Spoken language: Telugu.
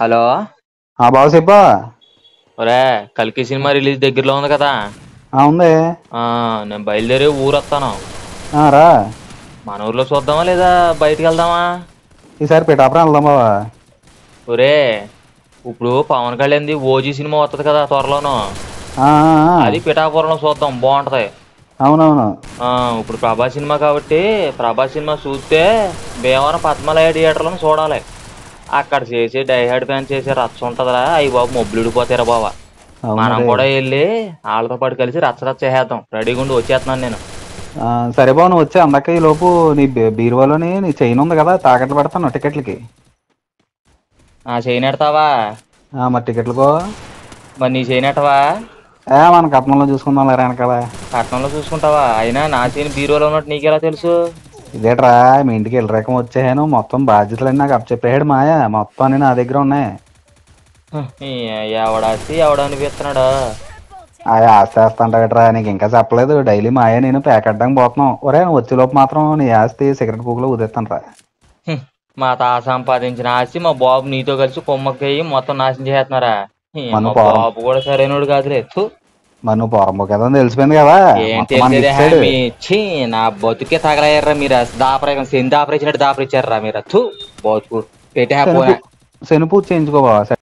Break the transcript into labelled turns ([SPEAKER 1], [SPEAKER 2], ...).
[SPEAKER 1] హలో.
[SPEAKER 2] బాబు చెప్పా.
[SPEAKER 1] ఒరే, కల్కి సినిమా రిలీజ్ దగ్గరలో ఉంది కదా.
[SPEAKER 2] ఉంది.
[SPEAKER 1] నేను బయలుదేరి ఊరు వస్తాను.
[SPEAKER 2] రా.
[SPEAKER 1] మన ఊర్లో చూద్దామా లేదా బయటికి వెళ్దామా?
[SPEAKER 2] ఈసారి పిఠాపురం వెళ్దాం బాబా.
[SPEAKER 1] ఒరే, ఇప్పుడు పవన్ కళ్యాణ్ది ఓజీ సినిమా వస్తుంది కదా త్వరలోను. అది పిఠాపురంలో చూద్దాం, బాగుంటది.
[SPEAKER 2] అవునవును.
[SPEAKER 1] ఇప్పుడు ప్రభాస్ సినిమా కాబట్టి ప్రభాస్ సినిమా చూస్తే భీమవరం పద్మలయ థియేటర్లో చూడాలి. అక్కడ చేసి డైహార్డ్ ఫ్యాన్ చేసే రచ్చ ఉంటదిరా, అయ్యి బాబు మొబ్బులిడిపోతారా బాబా. మనం కూడా వెళ్ళి వాళ్ళతో పాటు కలిసి రచ్చ రచ్చ చేద్దాం. రెడీగా ఉండి వచ్చేస్తున్నాను నేను.
[SPEAKER 2] సరే బాబు, నువ్వు వచ్చి అందాక ఈ లోపు నీ బీరువాలోని నీ చైన్ ఉంది కదా, తాకట్లు పెడతాను టికెట్లకి.
[SPEAKER 1] చైన్ ఎడతావా?
[SPEAKER 2] మరి టికెట్లకు
[SPEAKER 1] మరి నీ చైన్ ఎట్టవా?
[SPEAKER 2] మన కట్నంలో చూసుకుందాం లేరా వెనకాల.
[SPEAKER 1] పట్టణంలో చూసుకుంటావా? అయినా నా చైన్ బీరువాలో ఉన్నట్టు నీకెలా తెలుసు?
[SPEAKER 2] ఇదేట్రా, మీ ఇంటికి వెళ్ళరేకం వచ్చాను, మొత్తం బాధ్యతలన్నీ నాకు అప్పచెప్పేయాడు మాయా, మొత్తం అన్ని నా దగ్గర ఉన్నాయి.
[SPEAKER 1] ఎవడాసి ఎవడనిపిస్తున్నాడు?
[SPEAKER 2] ఆస్తి వేస్తాంటావేట్రా, నీకు ఇంకా చెప్పలేదు. డైలీ మాయా నేను పేకడ్డానికి పోతున్నాం. ఒరే, నువ్వు వచ్చేలోపు మాత్రం నీ ఆస్తి సిగరెట్ పూకులో ఊదేస్తాను రా.
[SPEAKER 1] మా తాత సంపాదించిన ఆస్తి మా బాబు నీతో కలిసి కొమ్మక్కయ్యి మొత్తం నాశనం చేస్తున్నారా? మా బాబు కూడా సరైనడు కాదులే.
[SPEAKER 2] మరి నువ్వు పోరంబో కదా తెలిసిపోయింది కదా.
[SPEAKER 1] నా బతుకే తగలయ్యారా మీరు. దాపరేకం శని దాపరిచ్చినట్టు దాపరిచ్చారా మీరు. బతుకు పెట్టే
[SPEAKER 2] శని పూజ చేయించుకోవా.